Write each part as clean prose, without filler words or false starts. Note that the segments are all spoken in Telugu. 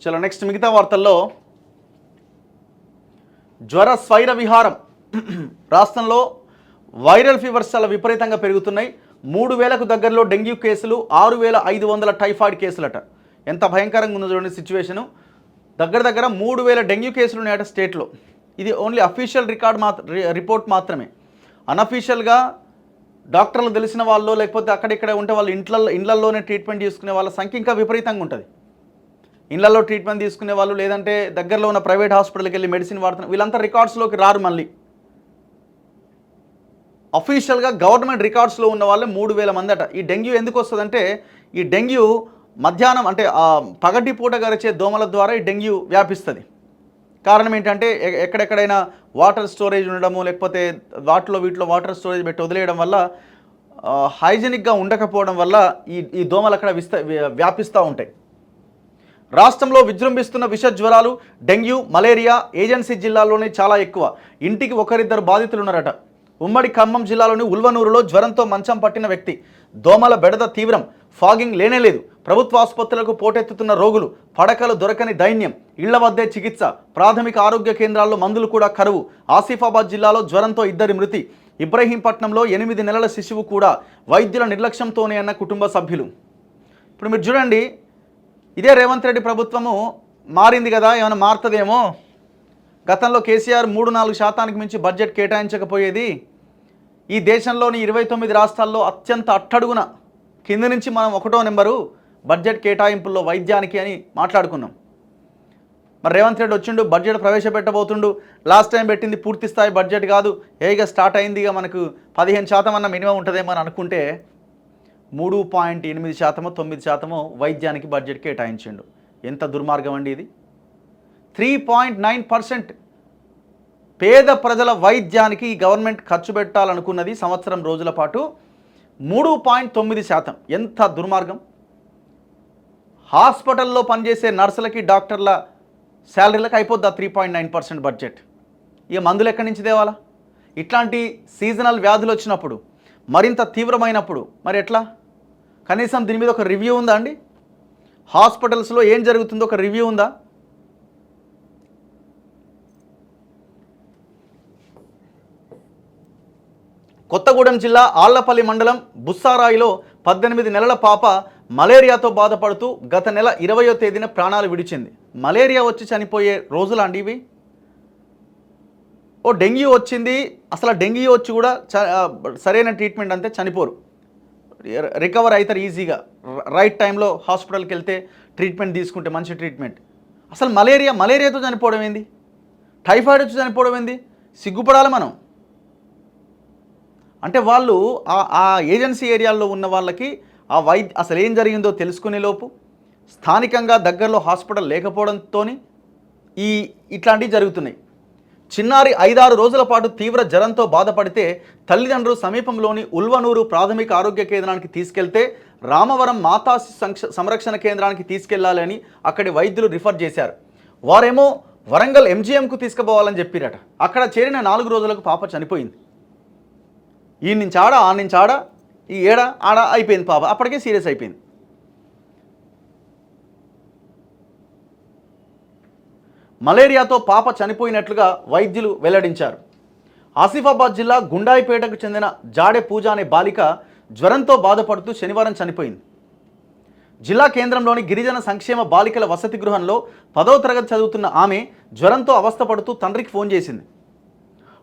చలో నెక్స్ట్ మిగతా వార్తల్లో జ్వర స్వైర విహారం రాష్ట్రంలో వైరల్ ఫీవర్స్ చాలా విపరీతంగా పెరుగుతున్నాయి. 3000కు దగ్గరలో డెంగ్యూ కేసులు, 6500 టైఫాయిడ్ కేసులట. ఎంత భయంకరంగా ఉందో చూడండి సిచ్యువేషను. దగ్గర 3000 డెంగ్యూ కేసులు ఉన్నాయట స్టేట్లో. ఇది ఓన్లీ అఫీషియల్ రిపోర్ట్ మాత్రమే. అన్అఫీషియల్గా డాక్టర్లు తెలిసిన వాళ్ళు లేకపోతే అక్కడిక్కడ ఉంటే వాళ్ళు ఇండ్లలోనే ట్రీట్మెంట్ తీసుకునే వాళ్ళ సంఖ్య ఇంకా విపరీతంగా ఉంటుంది. ఇళ్లలో ట్రీట్మెంట్ తీసుకునే వాళ్ళు లేదంటే దగ్గరలో ఉన్న ప్రైవేట్ హాస్పిటల్కి వెళ్ళి మెడిసిన్ వాడుతున్న వీళ్ళంతా రికార్డ్స్లోకి రారు. మళ్ళీ అఫీషియల్గా గవర్నమెంట్ రికార్డ్స్లో ఉన్న వాళ్ళే 3000 మంది అట. ఈ డెంగ్యూ ఎందుకు వస్తుందంటే ఈ డెంగ్యూ మధ్యాహ్నం అంటే పగటి పూట గరిచే దోమల ద్వారా ఈ డెంగ్యూ వ్యాపిస్తుంది. కారణం ఏంటంటే ఎక్కడెక్కడైనా వాటర్ స్టోరేజ్ ఉండడము లేకపోతే వీటిలో వాటర్ స్టోరేజ్ పెట్టి వదిలేయడం వల్ల హైజెనిక్గా ఉండకపోవడం వల్ల ఈ దోమలు అక్కడ వ్యాపిస్తూ ఉంటాయి. రాష్ట్రంలో విజృంభిస్తున్న విష జ్వరాలు, డెంగ్యూ, మలేరియా ఏజెన్సీ జిల్లాల్లోనే చాలా ఎక్కువ. ఇంటికి ఒకరిద్దరు బాధితులు ఉన్నారట. ఉమ్మడి ఖమ్మం జిల్లాలోని ఉల్వనూరులో జ్వరంతో మంచం పట్టిన వ్యక్తి. దోమల బెడద తీవ్రం, ఫాగింగ్ లేనేలేదు. ప్రభుత్వ ఆసుపత్రులకు పోటెత్తుతున్న రోగులు, పడకలు దొరకని దైన్యం, ఇళ్ల వద్దే చికిత్స, ప్రాథమిక ఆరోగ్య కేంద్రాల్లో మందులు కూడా కరువు. ఆసిఫాబాద్ జిల్లాలో జ్వరంతో 2 మృతి. ఇబ్రహీంపట్నంలో 8 నెలల శిశువు కూడా వైద్యుల నిర్లక్ష్యంతోనే అన్న కుటుంబ సభ్యులు. ఇప్పుడు మీరు చూడండి, ఇదే రేవంత్ రెడ్డి ప్రభుత్వము మారింది కదా, ఏమైనా మారుతుందేమో. గతంలో కేసీఆర్ 3-4% మించి బడ్జెట్ కేటాయించకపోయేది. ఈ దేశంలోని 29 రాష్ట్రాల్లో అత్యంత అట్టడుగున కింద నుంచి మనం 1వ నెంబరు బడ్జెట్ కేటాయింపుల్లో వైద్యానికి అని మాట్లాడుకున్నాం. మరి రేవంత్ రెడ్డి వచ్చిండు, బడ్జెట్ ప్రవేశపెట్టబోతుండు. లాస్ట్ టైం పెట్టింది పూర్తి స్థాయి బడ్జెట్ కాదు, ఏగా స్టార్ట్ అయింది, ఇక మనకు 15% అన్న మినిమం ఉంటుందేమో అని అనుకుంటే 3.8%, 9% వైద్యానికి బడ్జెట్ కేటాయించిండు. ఎంత దుర్మార్గం అండి ఇది. 3.9% పేద ప్రజల వైద్యానికి ఈ గవర్నమెంట్ ఖర్చు పెట్టాలనుకున్నది సంవత్సరం రోజుల పాటు 3.9%. ఎంత దుర్మార్గం. హాస్పిటల్లో పనిచేసే నర్సులకి, డాక్టర్ల శాలరీలకు అయిపోద్దా 3.9% బడ్జెట్? ఇక మందులు ఎక్కడి నుంచి తేవాలా? ఇట్లాంటి సీజనల్ వ్యాధులు వచ్చినప్పుడు, మరింత తీవ్రమైనప్పుడు మరి ఎట్లా? కనీసం దీని మీద ఒక రివ్యూ ఉందా అండి? హాస్పిటల్స్లో ఏం జరుగుతుందో ఒక రివ్యూ ఉందా? కొత్తగూడెం జిల్లా ఆళ్లపల్లి మండలం బుస్సారాయిలో 18 నెలల పాప మలేరియాతో బాధపడుతూ గత నెల 20వ తేదీన ప్రాణాలు విడిచింది. మలేరియా వచ్చి చనిపోయే రోజులు అండి ఇవి. డెంగ్యూ వచ్చింది, అసలు డెంగ్యూ వచ్చి కూడా సరైన ట్రీట్మెంట్ అంతే చనిపోరు, రికవర్ అవుతారు ఈజీగా. రైట్ టైంలో హాస్పిటల్కి వెళ్తే ట్రీట్మెంట్ తీసుకుంటే మంచి ట్రీట్మెంట్. అసలు మలేరియాతో చనిపోవడం ఏంది? టైఫాయిడ్ వచ్చి చనిపోవడం ఏంది? సిగ్గుపడాలి మనం. అంటే వాళ్ళు ఆ ఏజెన్సీ ఏరియాల్లో ఉన్న వాళ్ళకి ఆ అసలు ఏం జరిగిందో తెలుసుకునే లోపు స్థానికంగా దగ్గరలో హాస్పిటల్ లేకపోవడంతో ఇట్లాంటివి జరుగుతున్నాయి. చిన్నారి 5-6 రోజుల పాటు తీవ్ర జ్వరంతో బాధపడితే తల్లిదండ్రులు సమీపంలోని ఉల్వనూరు ప్రాథమిక ఆరోగ్య కేంద్రానికి తీసుకెళ్తే రామవరం మాతా సంరక్షణ కేంద్రానికి తీసుకెళ్లాలని అక్కడి వైద్యులు రిఫర్ చేశారు. వారేమో వరంగల్ MGMకు తీసుకుపోవాలని చెప్పిరట. అక్కడ చేరిన 4 రోజులకు పాప చనిపోయింది. ఈ నుంచి ఆడ, ఆ నుంచి ఆడ, ఈ ఆడ అయిపోయింది పాప. అప్పటికే సీరియస్ అయిపోయింది. మలేరియాతో పాప చనిపోయినట్లుగా వైద్యులు వెల్లడించారు. ఆసిఫాబాద్ జిల్లా గుండాయిపేటకు చెందిన జాడే పూజ అనే బాలిక జ్వరంతో బాధపడుతూ శనివారం చనిపోయింది. జిల్లా కేంద్రంలోని గిరిజన సంక్షేమ బాలికల వసతి గృహంలో 10వ తరగతి చదువుతున్న ఆమె జ్వరంతో అవస్థపడుతూ తండ్రికి ఫోన్ చేసింది.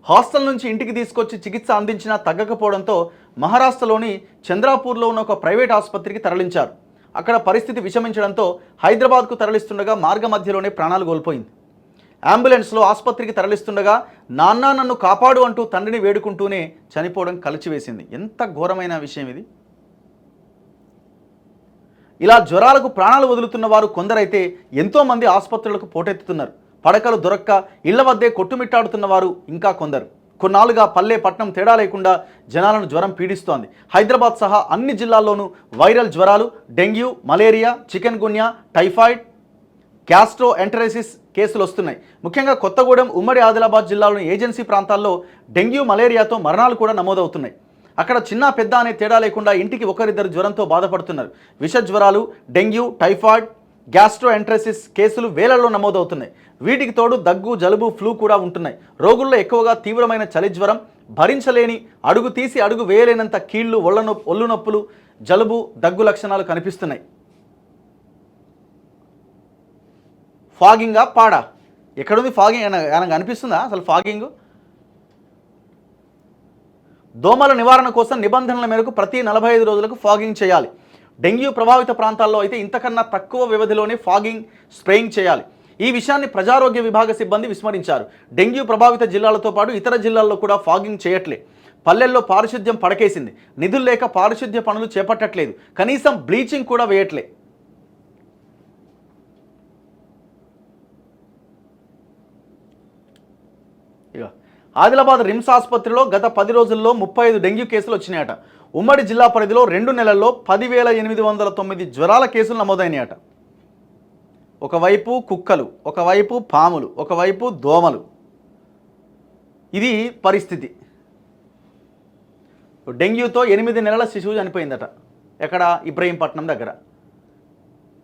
హాస్టల్ నుంచి ఇంటికి తీసుకొచ్చి చికిత్స అందించినా తగ్గకపోవడంతో మహారాష్ట్రలోని చంద్రాపూర్లో ఉన్న ఒక ప్రైవేట్ ఆసుపత్రికి తరలించారు. అక్కడ పరిస్థితి విషమించడంతో హైదరాబాద్కు తరలిస్తుండగా మార్గ మధ్యలోనే ప్రాణాలు కోల్పోయింది. అంబులెన్స్లో ఆసుపత్రికి తరలిస్తుండగా నాన్న నన్ను కాపాడు అంటూ తండ్రిని వేడుకుంటూనే చనిపోవడం కలిచివేసింది. ఎంత ఘోరమైన విషయం ఇది. ఇలా జ్వరాలకు ప్రాణాలు వదులుతున్న వారు కొందరైతే ఎంతోమంది ఆసుపత్రులకు పోటెత్తుతున్నారు. పడకలు దొరక్క ఇళ్ల వద్దే కొట్టుమిట్టాడుతున్న వారు ఇంకా కొందరు. కొన్నాళ్ళుగా పల్లె పట్నం తేడా లేకుండా జనాలను జ్వరం పీడిస్తోంది. హైదరాబాద్ సహా అన్ని జిల్లాల్లోనూ వైరల్ జ్వరాలు, dengue, malaria, chikungunya, typhoid, gastroenteritis కేసులు వస్తున్నాయి. ముఖ్యంగా కొత్తగూడెం, ఉమ్మడి ఆదిలాబాద్ జిల్లాలోని ఏజెన్సీ ప్రాంతాల్లో డెంగ్యూ, మలేరియాతో మరణాలు కూడా నమోదవుతున్నాయి. అక్కడ చిన్న పెద్ద అనే తేడా లేకుండా ఇంటికి ఒకరిద్దరు జ్వరంతో బాధపడుతున్నారు. విష జ్వరాలు, డెంగ్యూ, టైఫాయిడ్, గ్యాస్ట్రోఎంట్రైటిస్ కేసులు వేలల్లో నమోదవుతున్నాయి. వీటికి తోడు దగ్గు, జలుబు, ఫ్లూ కూడా ఉంటున్నాయి. రోగుల్లో ఎక్కువగా తీవ్రమైన చలిజ్వరం, భరించలేని, అడుగు తీసి అడుగు వేయలేనంత కీళ్లు, ఒళ్ళు నొప్పులు, జలుబు, దగ్గు లక్షణాలు కనిపిస్తున్నాయి. ఫాగింగా పాడా? ఎక్కడుంది ఫాగింగ్? ఆయనకు అనిపిస్తుందా అసలు ఫాగింగ్? దోమల నివారణ కోసం నిబంధనల మేరకు ప్రతి 45 రోజులకు ఫాగింగ్ చేయాలి. డెంగ్యూ ప్రభావిత ప్రాంతాల్లో అయితే ఇంతకన్నా తక్కువ వ్యవధిలోనే ఫాగింగ్, స్ప్రేయింగ్ చేయాలి. ఈ విషయాన్ని ప్రజారోగ్య విభాగ సిబ్బంది విస్మరించారు. డెంగ్యూ ప్రభావిత జిల్లాలతో పాటు ఇతర జిల్లాల్లో కూడా ఫాగింగ్ చేయట్లే. పల్లెల్లో పారిశుద్ధ్యం పడకేసింది. నిధులు లేక పారిశుద్ధ్య పనులు చేపట్టట్లేదు. కనీసం బ్లీచింగ్ కూడా వేయట్లే. ఇక ఆదిలాబాద్ రిమ్స్ ఆసుపత్రిలో గత 10 రోజుల్లో 35 డెంగ్యూ కేసులు వచ్చినాయట. ఉమ్మడి జిల్లా పరిధిలో 2 నెలల్లో 10,809 జ్వరాల కేసులు నమోదైనాయట. ఒకవైపు కుక్కలు, ఒకవైపు పాములు, ఒకవైపు దోమలు. ఇది పరిస్థితి. డెంగ్యూతో 8 నెలల శిశువు చనిపోయిందట. ఎక్కడ? ఇబ్రహీంపట్నం దగ్గర.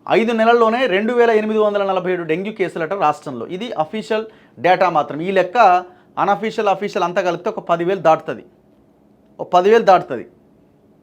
5 నెలల్లోనే 2,847 డెంగ్యూ కేసులట రాష్ట్రంలో. ఇది అఫీషియల్ డేటా మాత్రం. ఈ లెక్క అన్అఫీషియల్, అఫీషియల్ అంతా కలిపితే ఒక 10,000 దాటుతుంది.